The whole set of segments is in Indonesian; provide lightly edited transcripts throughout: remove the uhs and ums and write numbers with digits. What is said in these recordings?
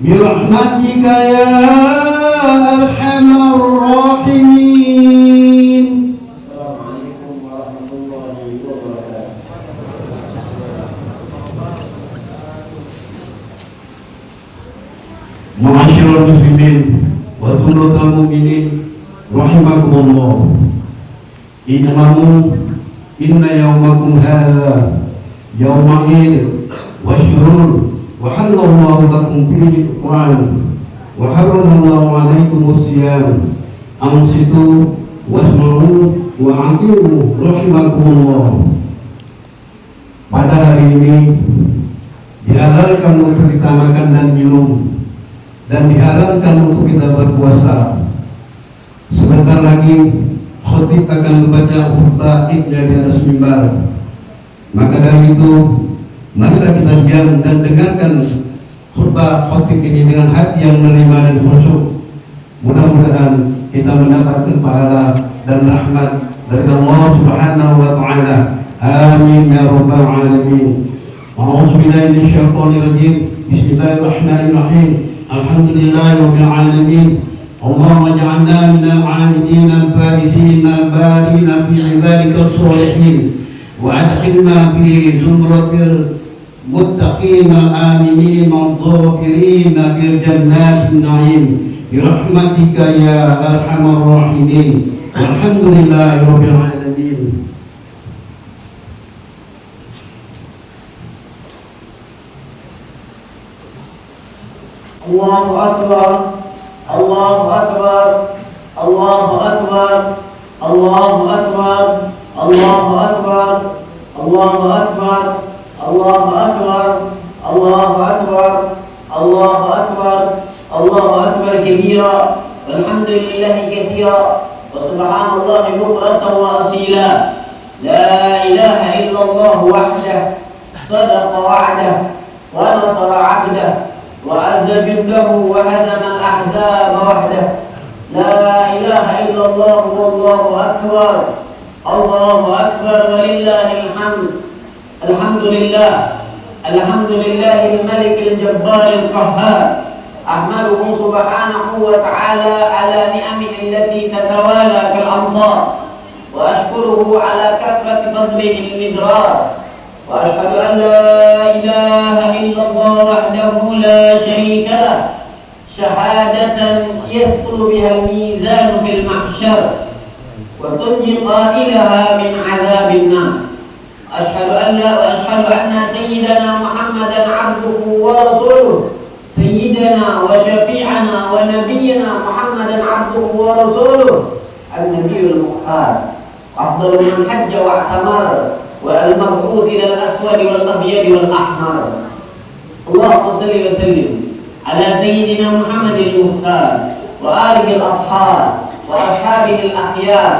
برحمتك يا أرحم الراحمين. السلام عليكم ورحمة الله وبركاته. Ma'asyiral muslimin wa thulul mu'minin rahimakumullah. I'lamu inna yawmakum hadha yawma Eid wa syurur wa halallahu lakum fihi qur'an wa haramallahu alaikum as-siyam amsitu wasma'u wa ati'u rahimakumullah. Pada hari ini dihalalkan untuk kita makan dan minum dan diharamkan untuk kita berpuasa. Sebentar lagi khotib akan membaca khutbah Idnya di atas mimbar. Maka dari itu, marilah kita diam dan dengarkan khutbah khotib ini dengan hati yang menerima dan khusyuk. Mudah-mudahan kita mendapatkan pahala dan rahmat dari Allah Subhanahu wa taala. Amin ya rabbal alamin. A'udzu billahi minasyaitonir rajim. Bismillahirrahmanirrahim. Alhamdulillahi rabbil alamin. Allahumma ij'alna minal 'abidin al-faizin al-barin fi 'ibadika as-salihin wa adkhilna fi zumratil muttaqin al-aminin al-dhakirin bil jannatin na'im bi rahmatika ya arhamar rahimin. Walhamdulillahi rabbil alamin. Allahu Akbar, Allahu Akbar, Allahu Akbar, Allahu Akbar, Allahu Akbar, Allahu Akbar, Allahu Akbar, Allahu Akbar, Allahu Akbar, Allahu Akbar kabira, walhamdulillahi katsira, wa subhanallahi bukratan wa asila. La ilaha illallah wahdah, sadaqa wa'dah, wa nasara 'abdah. وعز جنده وهزم الأحزاب وحده. لا إله إلا الله والله أكبر. الله أكبر ولله الحمد. الحمد لله، الحمد لله الملك الجبار القهار. أحمده سبحانه وتعالى على نعمه التي تتوالى كالأمطار، وأشكره على كثرة فضله المدرار. وأشهد أن لا إله إلا الله وحده لا شريك له شهادة يثقل بها الميزان في المحشر وتنجي قائلها من عذاب النار. وأشهد أن سيدنا محمدا عبده ورسوله. سيدنا وشفيعنا ونبينا محمدا عبده ورسوله النبي المختار أفضل من حج واعتمر والمبعوث إلى الأسود والأبيض والأحمر. اللهم صل وسلم على سيدنا محمد المختار وآله الأطهار وأصحابه الأخيار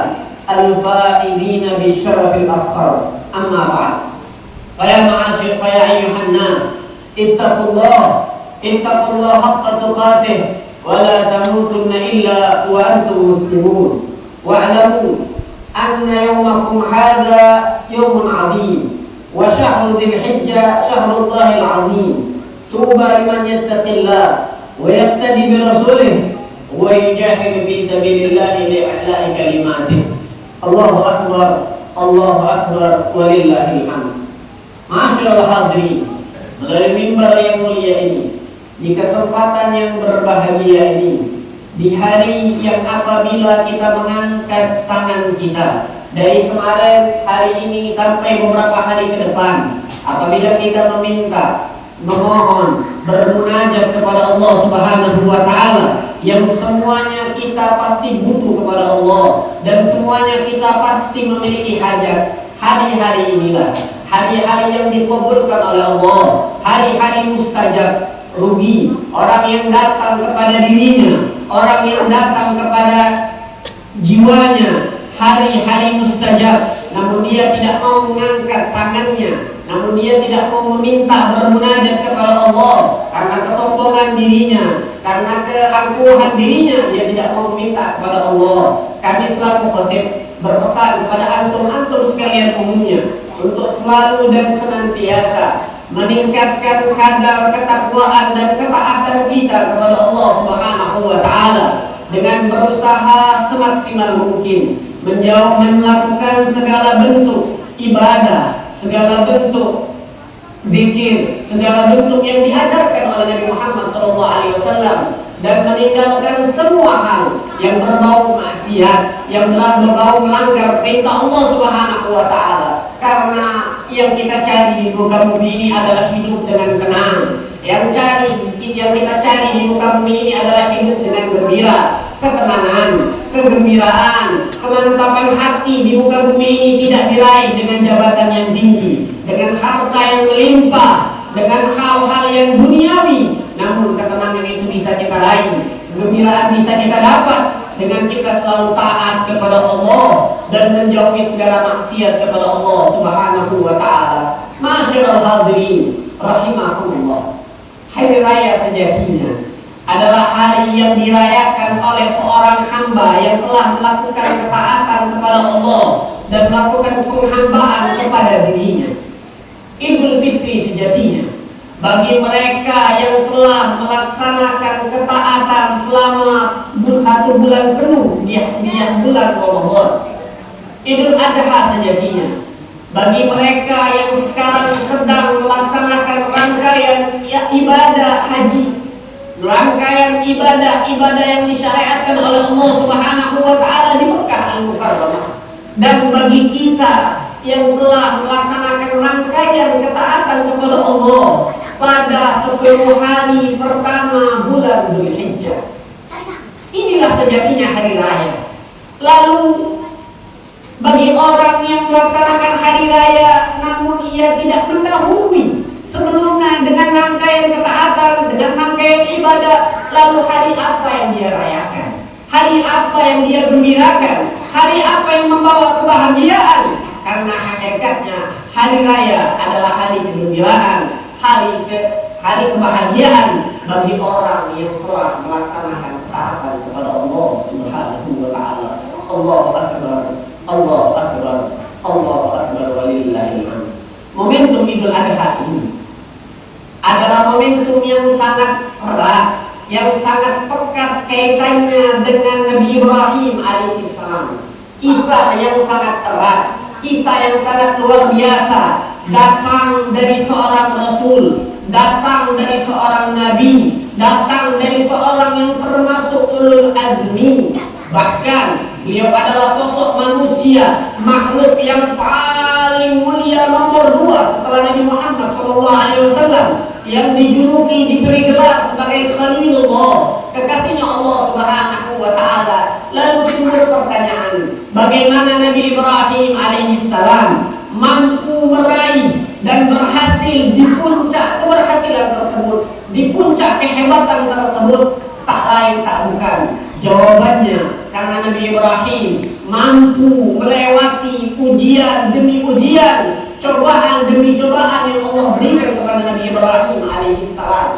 الفائزين بالشرف الأفخر. أما بعد، فيا أيها الناس، اتقوا الله حق تقاته ولا تموتن إلا وأنتم مسلمون. واعلموا أن يومكم هذا يوم عظيم، وشهر ذي الحجة شهر الله العظيم. طوبى لمن يتقي الله ويقتدي برسوله ويجاهد في سبيل الله لإعلاء كلماته. الله أكبر، الله أكبر ولله الحمد. Ma'asyiral hadirin, melalui mimbar yang mulia ini, di kesempatan yang berbahagia ini, di hari yang apabila kita mengangkat tangan kita dari kemarin, hari ini sampai beberapa hari ke depan, apabila kita meminta, memohon, bermunajat kepada Allah Subhanahu wa taala, yang semuanya kita pasti butuh kepada Allah dan semuanya kita pasti memiliki hajat. Hari-hari inilah hari-hari yang dikabulkan oleh Allah, hari-hari mustajab. Rugi orang yang datang kepada dirinya, orang yang datang kepada jiwanya, hari-hari mustajab, namun dia tidak mau mengangkat tangannya, namun dia tidak mau meminta bermunajat kepada Allah karena kesombongan dirinya, karena keangkuhan dirinya, dia tidak mau meminta kepada Allah. Kami selaku khotib berpesan kepada antum sekalian umumnya untuk selalu dan senantiasa meningkatkan kadar ketakwaan dan ketaatan kita kepada Allah Subhanahu wa taala dengan berusaha semaksimal mungkin melakukan segala bentuk ibadah, segala bentuk zikir, segala bentuk yang diajarkan oleh Nabi Muhammad SAW, dan meninggalkan semua hal yang berbau maksiat, yang berbau melanggar perintah Allah Subhanahu wa taala. Karena yang kita cari di muka bumi ini adalah hidup dengan tenang. Yang kita cari di muka bumi ini adalah hidup dengan gembira, ketenangan, kegembiraan, kemantapan hati di muka bumi ini tidak diraih dengan jabatan yang tinggi, dengan harta yang melimpah, dengan hal-hal yang duniawi. Namun ketenangan itu bisa kita raih, kegembiraan bisa kita dapat dengan kita selalu taat kepada Allah dan menjauhi segala maksiat kepada Allah Subhanahu wa taala. Ma'asyiral hadirin rahimakumullah. Hari raya sejatinya adalah hari yang dirayakan oleh seorang hamba yang telah melakukan ketaatan kepada Allah dan melakukan penghambaan kepada dirinya. Idul Fitri sejatinya bagi mereka yang telah melaksanakan ketaatan selama 1 bulan penuh di bulan Ramadan. Idul Adha sejatinya bagi mereka yang sekarang sedang melaksanakan rangkaian ibadah haji, rangkaian ibadah yang disyariatkan oleh Allah Subhanahu wa taala di Mekah Al-Mukarramah. Dan bagi kita yang telah melaksanakan rangkaian ketaatan kepada Allah pada 10 hari pertama bulan Dzulhijjah. Inilah sejatinya hari raya. Lalu bagi orang yang melaksanakan hari raya namun ia tidak mendahului sebelumnya dengan rangkaian ketaatan, dengan rangkaian ibadah, lalu hari apa yang dia rayakan? Hari apa yang dia gembirakan? Hari apa yang membawa kebahagiaan? Karena hakikatnya hari raya adalah hari kegembiraan, hari kebahagiaan bagi orang yang telah melaksanakan ketaatan kepada Allah Subhanahu wa taala. Allahu akbar, Allahu akbar, Allahu akbar walillahil hamd. Momentum Idul Adha ini adalah momentum yang sangat erat, yang sangat pekat kaitannya dengan Nabi Ibrahim alaihissalam. Kisah yang sangat erat, kisah yang sangat luar biasa, datang dari seorang Rasul, datang dari seorang Nabi, datang dari seorang yang termasuk ulul azmi. Bahkan beliau adalah sosok manusia, makhluk yang paling mulia nomor 2 setelah Nabi Muhammad SAW, yang dijuluki, diberi gelar sebagai Khalilullah, kekasihnya Allah Subhanahu wa taala. Lalu timbul pertanyaan, bagaimana Nabi Ibrahim alaihissalam mampu meraih dan berhasil di puncak keberhasilan tersebut, di puncak kehebatan tersebut? Tak lain tak bukan, jawabannya karena Nabi Ibrahim mampu melewati ujian demi ujian, cobaan demi cobaan yang Allah berikan kepada Nabi Ibrahim alaihissalam.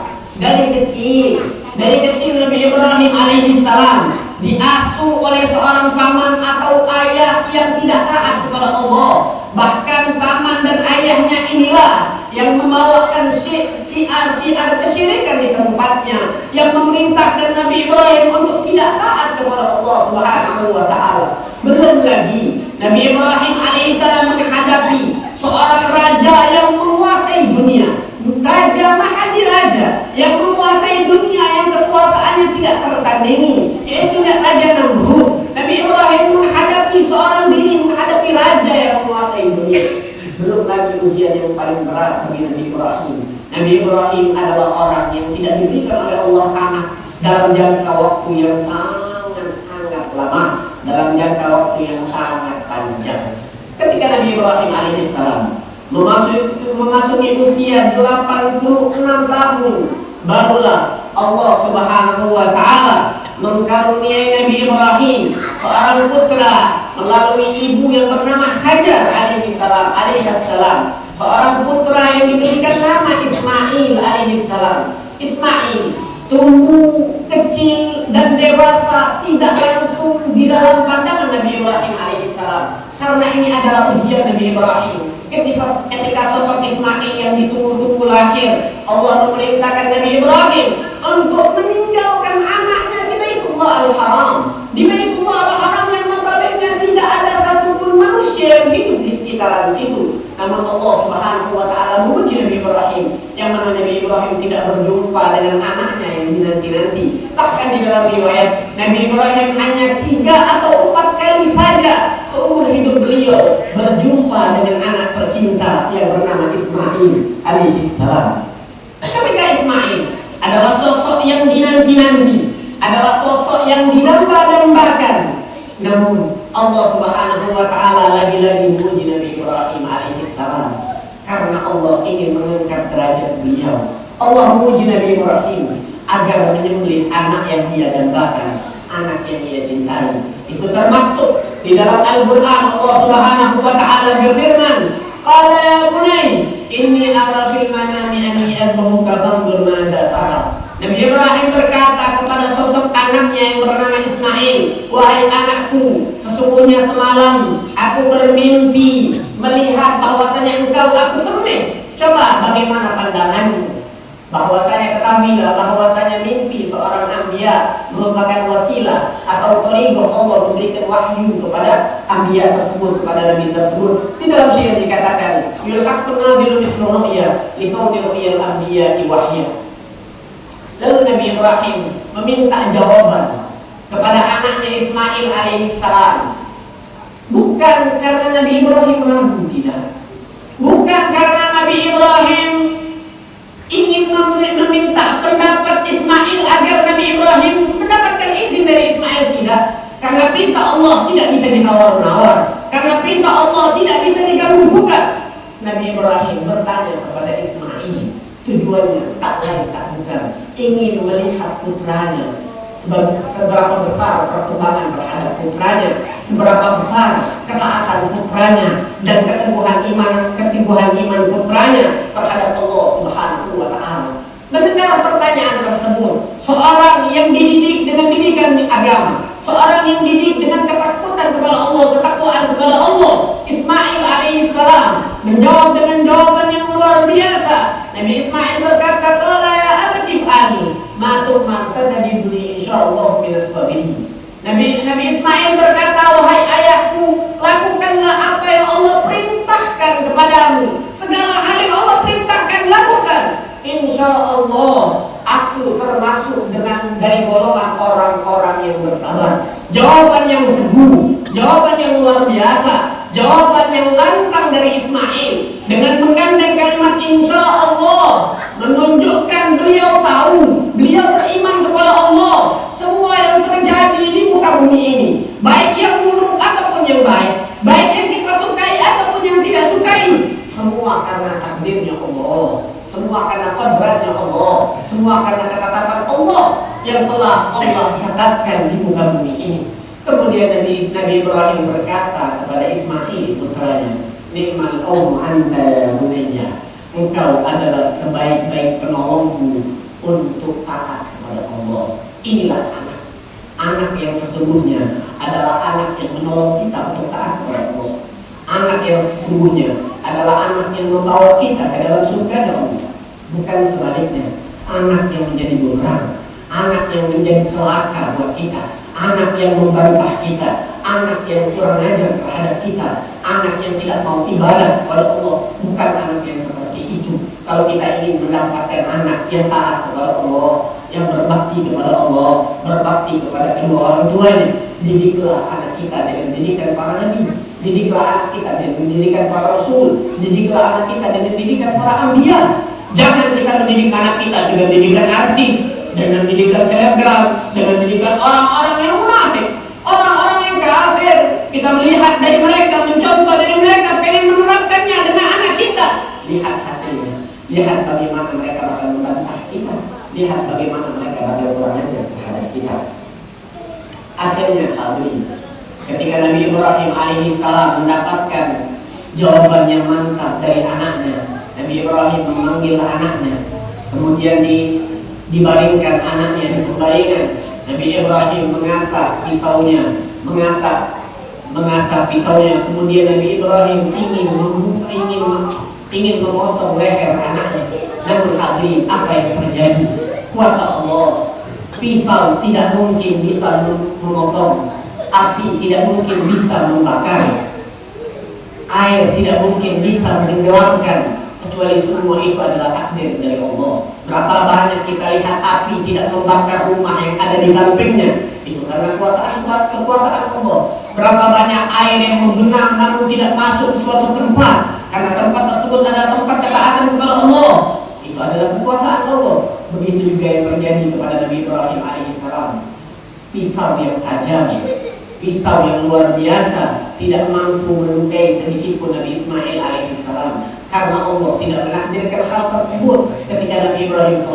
Dari kecil Nabi Ibrahim alaihissalam diasuh oleh seorang paman atau ayah yang tidak taat kepada Allah. Bahkan paman dan ayahnya inilah yang membawakan syiar-syiar kesyirikan di tempatnya, yang memerintahkan Nabi Ibrahim untuk tidak taat kepada Allah Subhanahu wa taala. Belum lagi Nabi Ibrahim alaihissalam menghadapi seorang raja yang menguasai dunia, raja mahadiraja yang menguasai dunia, yang kekuasaannya tidak tertandingi, yaitu Raja Namrud. Nabi Ibrahim menghadapi seorang diri, menghadapi raja yang menguasai dunia. Belum lagi ujian yang paling berat bagi Nabi Ibrahim. Nabi Ibrahim adalah orang yang tidak diberikan oleh Allah anak dalam jangka waktu yang sangat lama, dalam jangka waktu yang sangat panjang. Ketika Nabi Ibrahim alaihissalam memasuki usia 86 tahun, barulah Allah Subhanahu wa taala mengkaruniai Nabi Ibrahim seorang putra melalui ibu yang bernama Hajar alaihissalam, seorang putra yang diberikan nama Ismail alaihissalam. Ismail tumbuh kecil dan dewasa tidak langsung di dalam pandangan Nabi Ibrahim alaihissalam, karena ini adalah ujian Nabi Ibrahim. Ketika sosok Ismail yang ditunggu-tunggu lahir, Allah memerintahkan Nabi Ibrahim untuk meninggalkan anaknya di Baitullah Al-Haram. Di Baitullah Al-Haram yang notabene tidak ada satupun manusia yang hidup di sekitaran situ. Namun Allah Subhanahu wa taala memuji Nabi Ibrahim, yang mana Nabi Ibrahim tidak berjumpa dengan anaknya yang dinanti-nanti. Bahkan di dalam riwayat, Nabi Ibrahim hanya 3 atau 4 kali saja seumur hidup beliau berjumpa dengan anak tercinta yang bernama Ismail alaihissalam. Ketika Ismail adalah sosok yang dinanti-nanti, adalah sosok yang didamba-dambakan, namun Allah Subhanahu wa taala lagi-lagi memuji Nabi Ibrahim alaihissalam karena Allah ingin mengangkat derajat beliau. Allah memuji Nabi Ibrahim agar menyembelih anak yang dia dambakan, anak yang dia cintai. Itu termaktub di dalam Al-Quran. Allah Subhanahu wa taala berfirman, "Qala ya bunay, inni ara fil manami anni adbuka fanzur madza tara." Nabi Ibrahim berkata kepada sosok anaknya yang bernama Ismail, "Wahai anakku, sesungguhnya semalam aku bermimpi melihat bahwasanya engkau aku sembelih. Coba bagaimana pandanganmu?" Bahwasanya ketahuilah bahwasanya mimpi seorang anbiya merupakan wasilah atau thariqah Allah memberikan wahyu kepada anbiya tersebut, kepada nabi tersebut. Di dalam syair dikatakan, "Yulhaqun nabilu mislu ru'ya liqaumi ru'yal anbiya wahya." Lalu Nabi Ibrahim meminta jawaban kepada anaknya Ismail alaihissalam. Bukan karena Nabi Ibrahim ragu, tidak. Bukan karena Nabi Ibrahim ingin meminta pendapat Ismail agar Nabi Ibrahim mendapatkan izin dari Ismail, tidak. Karena perintah Allah tidak bisa ditawar-menawar, karena perintah Allah tidak bisa diganggu-gugat. Nabi Ibrahim bertanya kepada Ismail, tujuannya tak lain tak bukan ingin melihat putranya seberapa besar perkembangan terhadap putranya, seberapa besar ketaatan putranya dan keteguhan iman putranya terhadap Allah Subhanahu wa taala. Mendengar pertanyaan tersebut, seorang yang dididik dengan didikan agama, seorang yang dididik dengan ketakutan kepada Allah, ketakwaan kepada Allah, Ismail alaihissalam menjawab dengan jawaban yang luar biasa. Nabi Ismail berkata, "Qala ya abati fa'alni ma tu'mar satajiduni insyaallah minas sabirin." Nabi Ismail berkata, "Wahai ayahku, lakukanlah apa yang Allah perintahkan kepadamu. Segala hal yang Allah perintahkan lakukan. Insyaallah aku termasuk dari golongan orang-orang yang bersabar." Jawaban yang teguh, jawaban yang luar biasa, jawaban yang lantang dari Ismail dengan menggandeng kalimat insyaallah, menunjukkan beliau tahu, beliau beriman kepada Allah. Semua yang terjadi di muka bumi ini, baik yang buruk ataupun yang baik, baik yang kita sukai ataupun yang tidak sukai, semua karena takdirnya Allah, semua karena qadratnya Allah, semua karena ketetapan Allah yang telah Allah catatkan di muka bumi ini. Kemudian Nabi Ibrahim berkata kepada Ismail putranya, "Ni'mal qawmu anta ya bunayya." Engkau adalah sebaik-baik penolongku untuk taat kepada Allah. Inilah anak yang sesungguhnya adalah anak yang menolong kita untuk taat kepada Allah. Anak yang sesungguhnya adalah anak yang membawa kita ke dalam surga Allah. Bukan sebaliknya, anak yang menjadi bumerang, anak yang menjadi celaka buat kita, anak yang membantah kita, anak yang kurang ajar terhadap kita, anak yang tidak mau ibadah kepada Allah. Bukan anak yang seperti itu. Kalau kita ingin mendapatkan anak yang taat kepada Allah, yang berbakti kepada Allah, berbakti kepada kedua orang tuanya, didiklah anak kita dengan didikan para nabi, didiklah anak kita dengan pendidikan para rasul, didiklah anak kita dengan didikan para anbiya. Jangan kita mendidik anak kita dengan didikan artis, dengan didikan selebgram, dengan didikan orang-orang yang munafik, orang-orang yang kafir. Kita melihat dari mereka, mencontoh dari mereka, pengen menerapkannya dengan anak kita. Lihat hasilnya, lihat bagaimana mereka akan membantah kita, lihat bagaimana mereka akan kurang ajar terhadap kita. Akhirnya hadirin, ketika Nabi Ibrahim alaihissalam mendapatkan jawaban yang mantap dari anaknya, Nabi Ibrahim memanggil anaknya, kemudian dibaringkan anaknya di pembaringan. Nabi Ibrahim mengasah pisaunya, mengasah mengasah pisaunya. Kemudian Nabi Ibrahim ingin memotong leher anaknya. Namun hadirin, apa yang terjadi? Kuasa Allah. Pisau tidak mungkin bisa memotong, api tidak mungkin bisa membakar, air tidak mungkin bisa menenggelamkan, kecuali semua itu adalah takdir dari Allah. Berapa banyak kita lihat api tidak membakar rumah yang ada di sampingnya, itu karena kekuasaan Allah. Berapa banyak air yang menggenang namun tidak masuk ke suatu tempat, karena tempat tersebut adalah tempat ketaatan kepada Allah. Itu adalah kekuasaan Allah. Begitu juga yang terjadi kepada Nabi Ibrahim alaihissalam. Pisau yang tajam, pisau yang luar biasa, tidak mampu melukai sedikit pun Nabi Ismail alaihissalam, karena Allah tidak menakdirkan hal tersebut. Ketika Nabi Ibrahim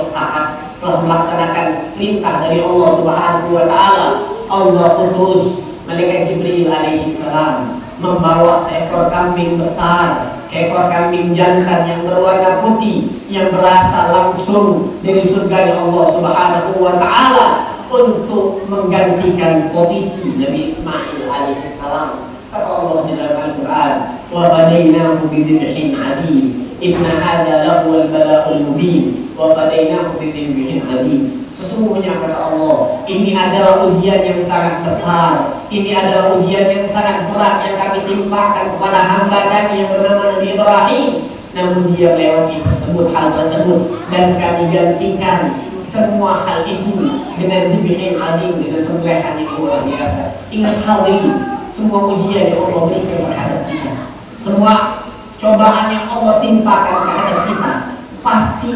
telah melaksanakan perintah dari Allah Subhanahu wa taala, Allah utus malaikat Jibril alaihissalam membawa seekor kambing besar, ekor kambing jantan yang berwarna putih, yang berasal langsung dari surga Allah Subhanahu wa taala, untuk menggantikan posisi Nabi Ismail alaihissalam. Kata Allah di dalam Al-Quran, wa badainahu bidhibhin adhim, inna hadza lahu al-bala'ul mubin, wa badainahu bidhibhin adhim. Sesungguhnya kata Allah, ini adalah ujian yang sangat besar, ini adalah ujian yang sangat berat yang kami timpakan kepada hamba kami yang bernama Nabi Ibrahim. Namun dia melewati hal tersebut, dan kami gantikan semua hal itu dengan dibihim adim, dengan sembelihan yang luar biasa. Ingat hal ini, semua ujian yang Allah berikan terhadap kita, semua cobaan yang Allah timpakan terhadap kita, pasti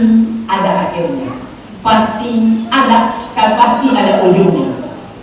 ada akhirnya, pasti ada ujungnya.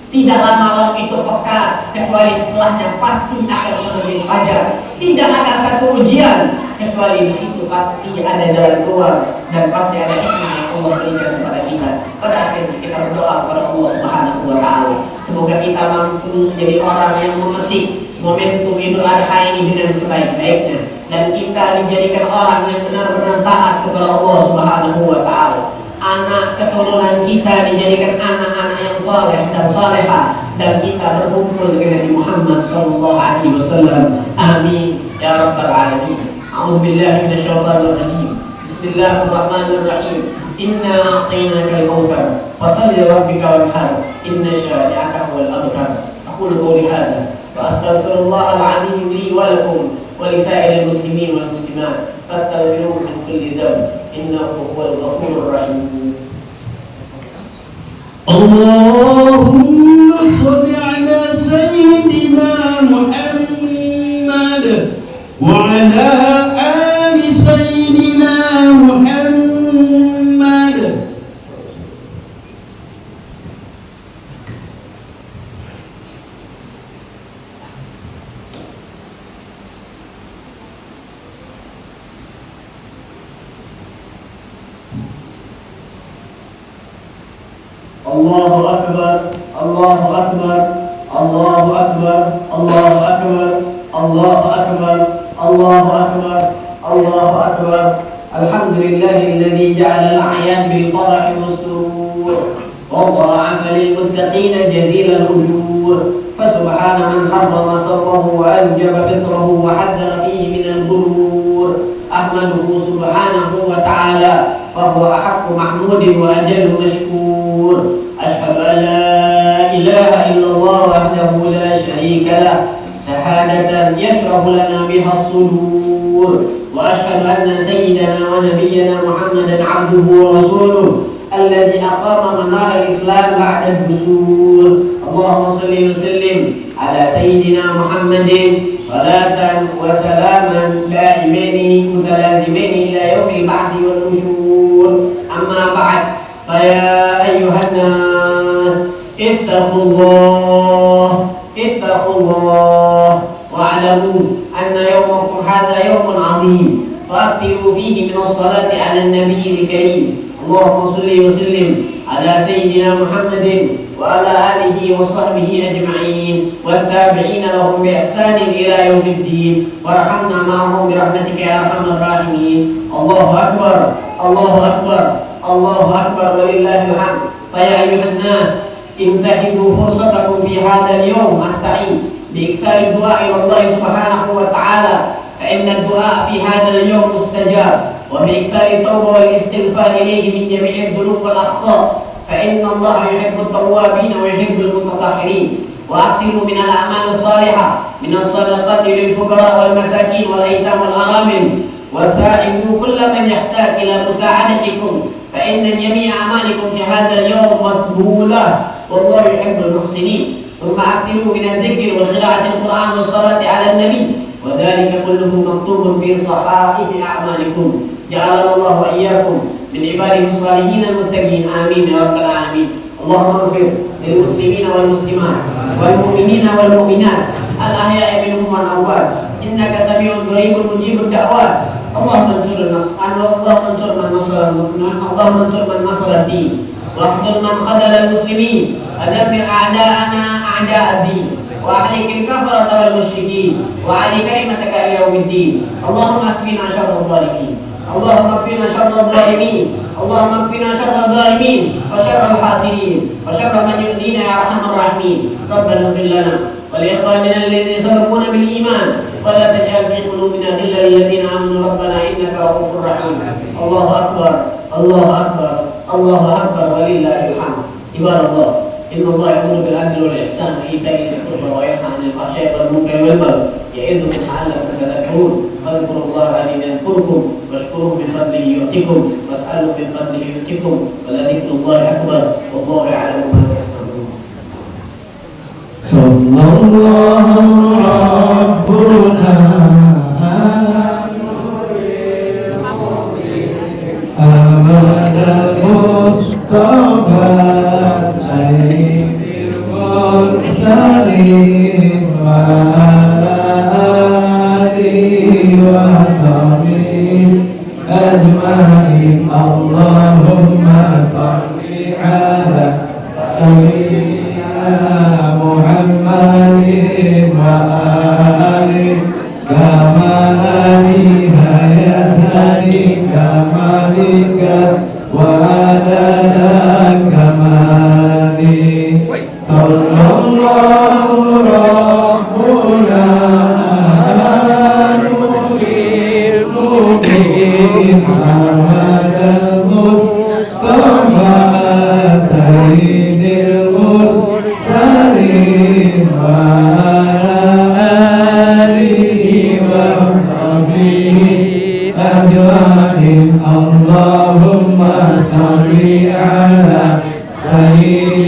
Tidak lama itu peka, kecuali setelahnya pasti akan terbit fajar. Tidak ada satu ujian kecuali di situ pasti ada jalan keluar, dan pasti ada hikmah yang Allah berikan kepada kita. Pada akhirnya kita berdoa kepada Allah Subhanahu wa taala, semoga kita mampu menjadi orang yang memetik momentum Idul Adha ini dengan sebaik-baiknya, dan kita dijadikan orang yang benar-benar taat kepada Allah Subhanahu wa taala. Anak keturunan kita dijadikan anak-anak yang saleh dan salehah, dan kita berkumpul dengan Nabi Muhammad sallallahu alaihi wasallam. Amin ya rabbal alamin. A'udzu billahi minasyaitonir rajim. Bismillahirrahmanirrahim. Inna a'tainakal kautsar, fashalli lirabbika wanhar, inna syani'aka huwal abtar. Aqulu qawli hadza wa astaghfirullahal azim li wa lakum wa lisairil muslimin wal muslimat. Fastaghfiruhu min kulli dhanb, innahu huwal ghafurur rahim. Allahumma shalli ala sayyidina Muhammad wa ala ali sayyidina Muhammad. Allahu akbar, Allahu akbar, Allahu akbar, Allahu akbar, Allahu akbar, Allahu akbar, Allahu akbar. Alhamdulillahilladzi ja'ala al-a'yad bil farahi was-surur wa dha'afa lil muttaqina jazila al-ujur. Fasubhana man harrama sarrahu wa anjaba fitrahu wa haddara fihi min al-ghurur. Ahmaduhu subhanahu wa ta'ala wa huwa ahaqqu mahmudin wa ajallu mashkur. Ashhadu an la ilaha illallah wahdahu la syarika lah, shahadatan yashrahu lana biha as-sudur. Wa ashhadu anna sayyidana wa nabiyyana Muhammadan abduhu wa rasuluh alladhi aqama manar al-islam ba'da al-busur. Allahumma salli wa sallim ala sayyidina Muhammadin salatan wa salaman daimaini mutalazimaini ila yaumil ba'thi wal nusyur. Amma ba'd, fa ya ayyuhan nas ittaqullah wa'lamu anna yawmakum hadha yawmun 'azim, fa'akthiru fihi min as-salati 'ala an-nabiyil karim. Allahumma salli wa sallim ala sayyidina Muhammadin wa ala alihi wa sahbihi ajma'in wa tabi'ina lahum bi ihsanin ila yaumiddin warhamna ma'ahum bi rahmatika ya arhamar rahimin. Allahu akbar, Allahu akbar, Allahu akbar, walillahil hamd. Fa ya ayyuhan nas intahidu fursatakum fi hadzal yawm as-sa'id بإكثار الدعاء إلى الله سبحانه وتعالى، فإن الدعاء في هذا اليوم مستجاب، وبإكثار التوبة والاستغفار إليه من جميع الذنوب والأخطاء، فإن الله يحب التوابين ويحب المتطهرين. وأكثروا من الأعمال الصالحة من الصدقات للفقراء والمساكين والأيتام والأرامل، وساعدوا كل من يحتاج إلى مساعدتكم، فإن جميع أعمالكم في هذا اليوم مقبولة، والله يحب المحسنين. ثم أكثروا من الذكر وقراءة القرآن والصلاة على النبي، وذلك كله مكتوب في صحائف أعمالكم. جعلنا الله وإياكم من عباده الصالحين المتقين، آمين يا رب العالمين. اللهم اغفر للمسلمين والمسلمات والمؤمنين والمؤمنات الأحياء منهم والأموات، إنك سميع قريب مجيب الدعوات. اللهم انصر من نصر الدين، واخذل من خذل المسلمين، ودمر أعداءنا أعداء الدين، وأهلك الكفرة والمشركين، وعلي كلمتك إلى يوم الدين. اللهم اكفنا شر الظالمين، اللهم اكفنا شر الظالمين، اللهم اكفنا شر الظالمين وشر الحاسدين وشر من يؤذينا يا أرحم الراحمين. ربنا اغفر لنا ولإخواننا الذين سبقونا بالإيمان، ولا تجعل في قلوبنا غلا للذين آمنوا ربنا إنك رؤوف رحيم. الله أكبر، الله أكبر، الله أكبر ولله الحمد. عباد الله، إن الله يأمر بالعدل والإحسان وإيتاء ذي القربى وينهى عن الفحشاء والمنكر والبغي يعظكم لعلكم تذكرون. فاذكروا الله العظيم يذكركم، واشكروه من فضله يؤتكم، واسألوا من فضله يؤتكم، ولذكر الله أكبر، والله يعلم ما تصنعون. صلى الله ربنا أحمد المصطفى سيد المرسلين وعلى آله وصحبه أجمعين. اللهم صل على سيدنا محمد وآله كما نهايتان كمالك وعدد كمالك. صلى الله ربنا على نور المبين محمد المصطفى سيد المرسلين وعلى آله وصحبه أجمعين. اللهم صل على سيدنا